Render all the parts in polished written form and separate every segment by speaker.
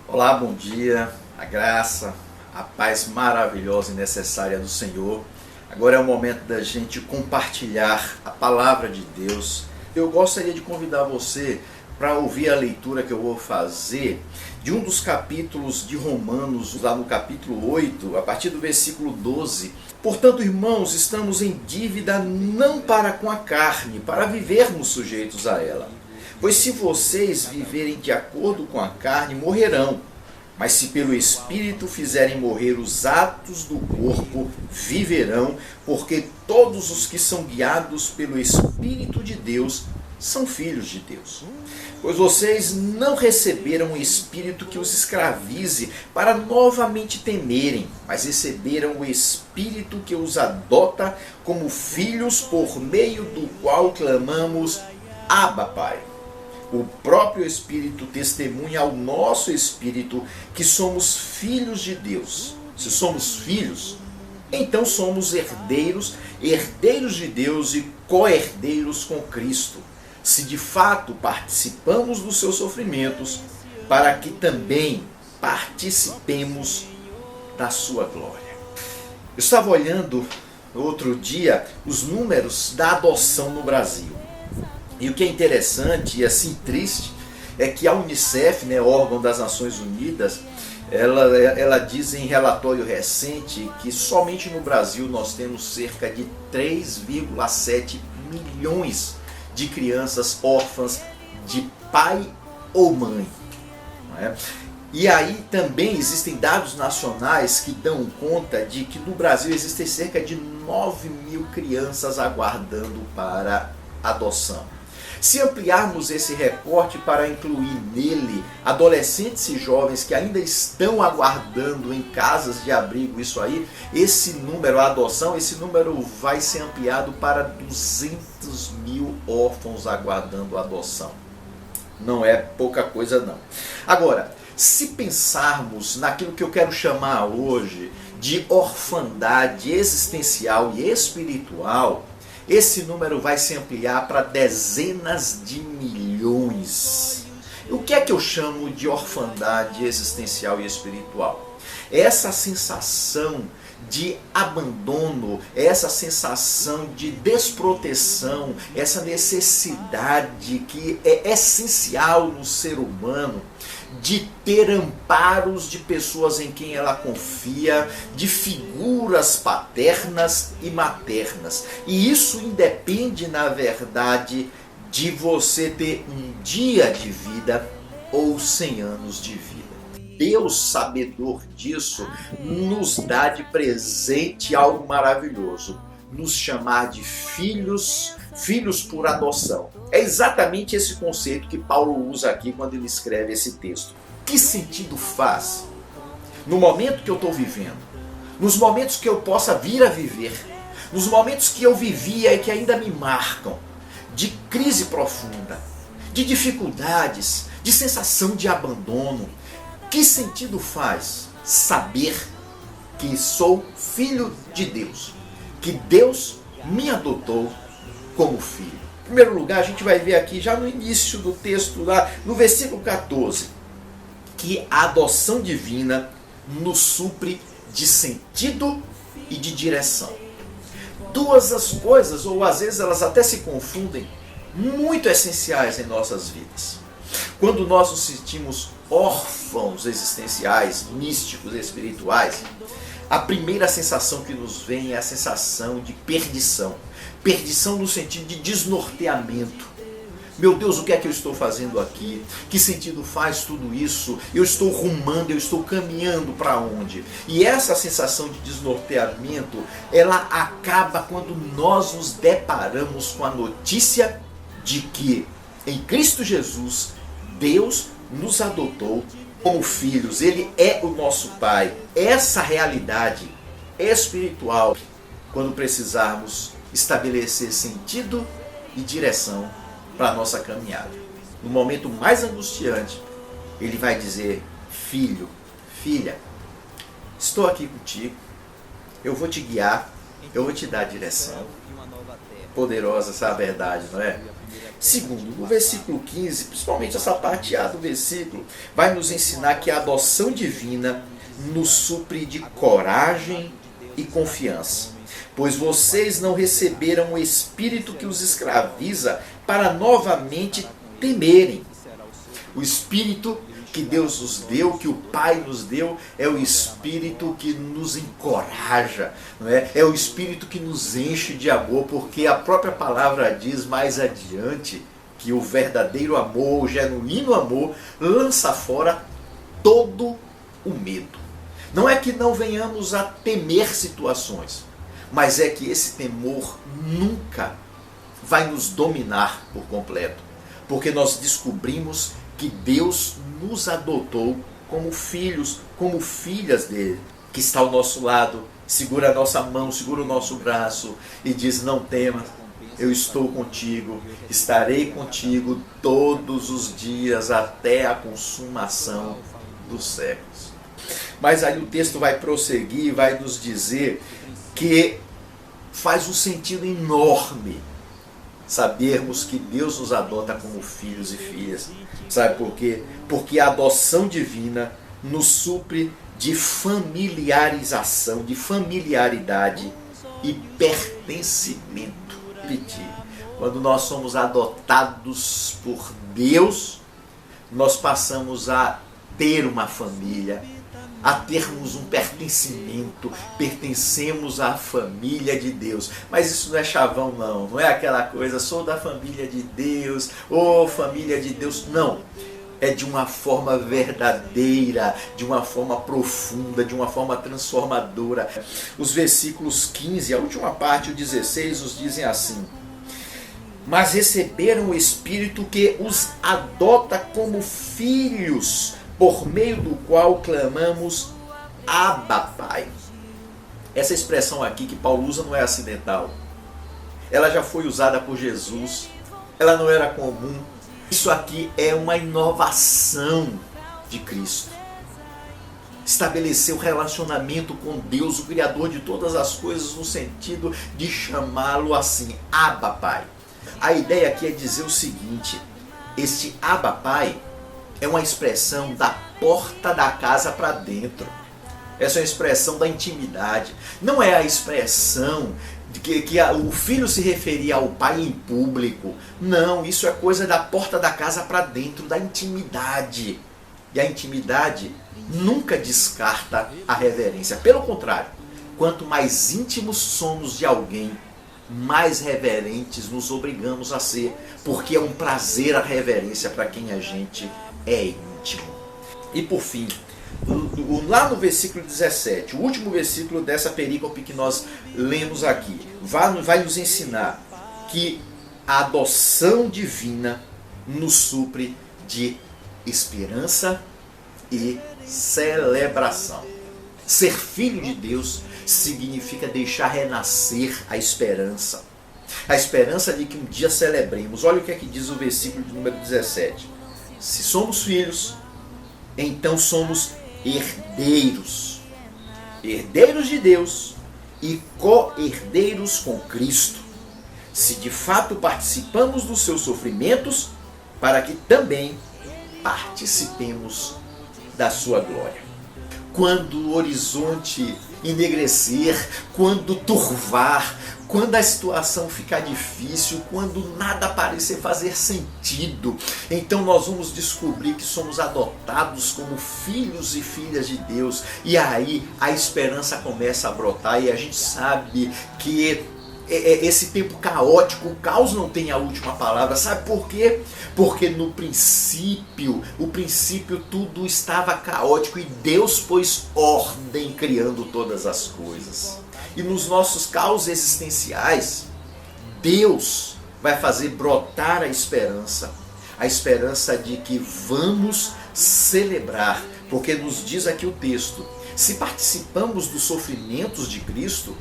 Speaker 1: Olá, bom dia, a graça, a paz maravilhosa e necessária do Senhor. Agora é o momento da gente compartilhar a palavra de Deus. Eu gostaria de convidar você para ouvir a leitura que eu vou fazer de um dos capítulos de Romanos, lá no capítulo 8, a partir do versículo 12. Portanto, irmãos, estamos em dívida não para com a carne, para vivermos sujeitos a ela. Pois se vocês viverem de acordo com a carne, morrerão. Mas se pelo Espírito fizerem morrer os atos do corpo, viverão, porque todos os que são guiados pelo Espírito de Deus são filhos de Deus. Pois vocês não receberam o Espírito que os escravize para novamente temerem, mas receberam o Espírito que os adota como filhos, por meio do qual clamamos: Abba, Pai. O próprio Espírito testemunha ao nosso Espírito que somos filhos de Deus. Se somos filhos, então somos herdeiros, herdeiros de Deus e co-herdeiros com Cristo. Se de fato participamos dos seus sofrimentos, para que também participemos da sua glória. Eu estava olhando outro dia os números da adoção no Brasil. E o que é interessante e assim triste é que a Unicef, órgão das Nações Unidas, ela diz em relatório recente que somente no Brasil nós temos cerca de 3,7 milhões de crianças órfãs de pai ou mãe. Não é? E aí também existem dados nacionais que dão conta de que no Brasil existem cerca de 9 mil crianças aguardando para adoção. Se ampliarmos esse recorte para incluir nele adolescentes e jovens que ainda estão aguardando em casas de abrigo, isso aí, esse número, a adoção, esse número vai ser ampliado para 200 mil órfãos aguardando a adoção. Não é pouca coisa não. Agora, se pensarmos naquilo que eu quero chamar hoje de orfandade existencial e espiritual, esse número vai se ampliar para dezenas de milhões. O que é que eu chamo de orfandade existencial e espiritual? Essa sensação de abandono, essa sensação de desproteção, essa necessidade que é essencial no ser humano de ter amparos de pessoas em quem ela confia, de figuras paternas e maternas. E isso independe, na verdade, de você ter um dia de vida ou 100 anos de vida. Deus, sabedor disso, nos dá de presente algo maravilhoso: nos chamar de filhos, filhos por adoção. É exatamente esse conceito que Paulo usa aqui quando ele escreve esse texto. Que sentido faz, no momento que eu estou vivendo, nos momentos que eu possa vir a viver, nos momentos que eu vivia e que ainda me marcam, de crise profunda, de dificuldades, de sensação de abandono, que sentido faz saber que sou filho de Deus, que Deus me adotou como filho? Em primeiro lugar, a gente vai ver aqui já no início do texto, lá no versículo 14, que a adoção divina nos supre de sentido e de direção. Duas as coisas, ou às vezes elas até se confundem, muito essenciais em nossas vidas. Quando nós nos sentimos órfãos existenciais, místicos, espirituais, a primeira sensação que nos vem é a sensação de perdição. Perdição no sentido de desnorteamento. Meu Deus, o que é que eu estou fazendo aqui? Que sentido faz tudo isso? Eu estou rumando, eu estou caminhando para onde? E essa sensação de desnorteamento, ela acaba quando nós nos deparamos com a notícia de que em Cristo Jesus, Deus nos adotou como filhos. Ele é o nosso Pai. Essa realidade espiritual, quando precisarmos estabelecer sentido e direção para a nossa caminhada. No momento mais angustiante, ele vai dizer: filho, filha, estou aqui contigo, eu vou te guiar, eu vou te dar a direção. poderosa essa verdade, não é? Segundo, no versículo 15, principalmente essa parte A do versículo, vai nos ensinar que a adoção divina nos supre de coragem e confiança. Pois vocês não receberam o espírito que os escraviza para novamente temerem. O espírito que Deus nos deu, que o Pai nos deu, é o espírito que nos encoraja, não é? É o espírito que nos enche de amor, porque a própria palavra diz mais adiante que o verdadeiro amor, o genuíno amor, lança fora todo o medo. Não é que não venhamos a temer situações, mas é que esse temor nunca vai nos dominar por completo, porque nós descobrimos que Deus nos adotou como filhos, como filhas dele, que está ao nosso lado, segura a nossa mão, segura o nosso braço e diz: não temas, eu estou contigo, estarei contigo todos os dias até a consumação dos séculos. Mas aí o texto vai prosseguir e vai nos dizer que faz um sentido enorme sabermos que Deus nos adota como filhos e filhas. Sabe por quê? Porque a adoção divina nos supre de familiarização, de familiaridade e pertencimento. Repetir. Quando nós somos adotados por Deus, nós passamos a ter uma família, a termos um pertencimento, pertencemos à família de Deus. Mas isso não é chavão, não é aquela coisa, sou da família de Deus, ou família de Deus, não. É de uma forma verdadeira, de uma forma profunda, de uma forma transformadora. Os versículos 15, a última parte, o 16, nos dizem assim: mas receberam o Espírito que os adota como filhos, por meio do qual clamamos: Abba, Pai. Essa expressão aqui que Paulo usa não é acidental. Ela já foi usada por Jesus. Ela não era comum. Isso aqui é uma inovação de Cristo. Estabeleceu relacionamento com Deus, o Criador de todas as coisas, no sentido de chamá-lo assim: Abba, Pai. A ideia aqui é dizer o seguinte: este Abba, Pai é uma expressão da porta da casa para dentro. Essa é uma expressão da intimidade. Não é a expressão de que o filho se referia ao pai em público. Não, isso é coisa da porta da casa para dentro, da intimidade. E a intimidade nunca descarta a reverência. Pelo contrário, quanto mais íntimos somos de alguém, mais reverentes nos obrigamos a ser, porque é um prazer a reverência para quem a gente é íntimo. E por fim, lá no versículo 17, o último versículo dessa perícope que nós lemos aqui, vai nos ensinar que a adoção divina nos supre de esperança e celebração. Ser filho de Deus significa deixar renascer a esperança. A esperança de que um dia celebremos. Olha o que é que diz o versículo de número 17. Se somos filhos, então somos herdeiros. Herdeiros de Deus e co-herdeiros com Cristo. Se de fato participamos dos seus sofrimentos, para que também participemos da sua glória. Quando o horizonte enegrecer, quando turvar, quando a situação ficar difícil, quando nada parecer fazer sentido, então nós vamos descobrir que somos adotados como filhos e filhas de Deus. E aí a esperança começa a brotar e a gente sabe que esse tempo caótico, o caos não tem a última palavra. Sabe por quê? Porque no princípio, tudo estava caótico e Deus pôs ordem criando todas as coisas. E nos nossos caos existenciais, Deus vai fazer brotar a esperança de que vamos celebrar, porque nos diz aqui o texto: se participamos dos sofrimentos de Cristo,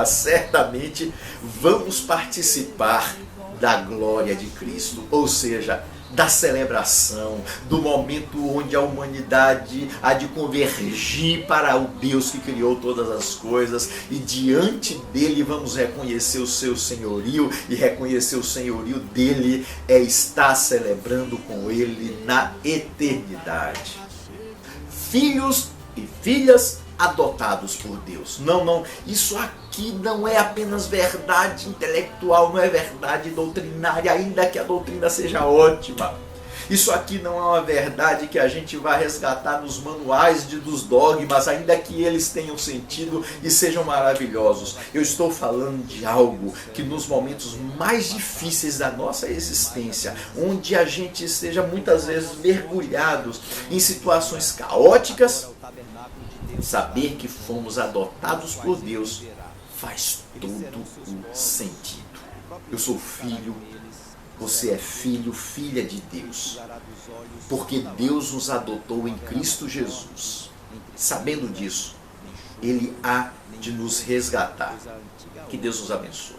Speaker 1: certamente vamos participar da glória de Cristo. Ou seja, da celebração, do momento onde a humanidade há de convergir para o Deus que criou todas as coisas, e diante dele vamos reconhecer o seu senhorio, e reconhecer o senhorio dele é estar celebrando com ele na eternidade. Filhos e filhas adotados por Deus. Não, isso aqui não é apenas verdade intelectual, não é verdade doutrinária, ainda que a doutrina seja ótima. Isso aqui não é uma verdade que a gente vai resgatar nos manuais dos dogmas, ainda que eles tenham sentido e sejam maravilhosos. Eu estou falando de algo que nos momentos mais difíceis da nossa existência, onde a gente esteja muitas vezes mergulhados em situações caóticas, saber que fomos adotados por Deus faz todo o sentido. Eu sou filho, você é filho, filha de Deus, porque Deus nos adotou em Cristo Jesus. Sabendo disso, Ele há de nos resgatar. Que Deus nos abençoe.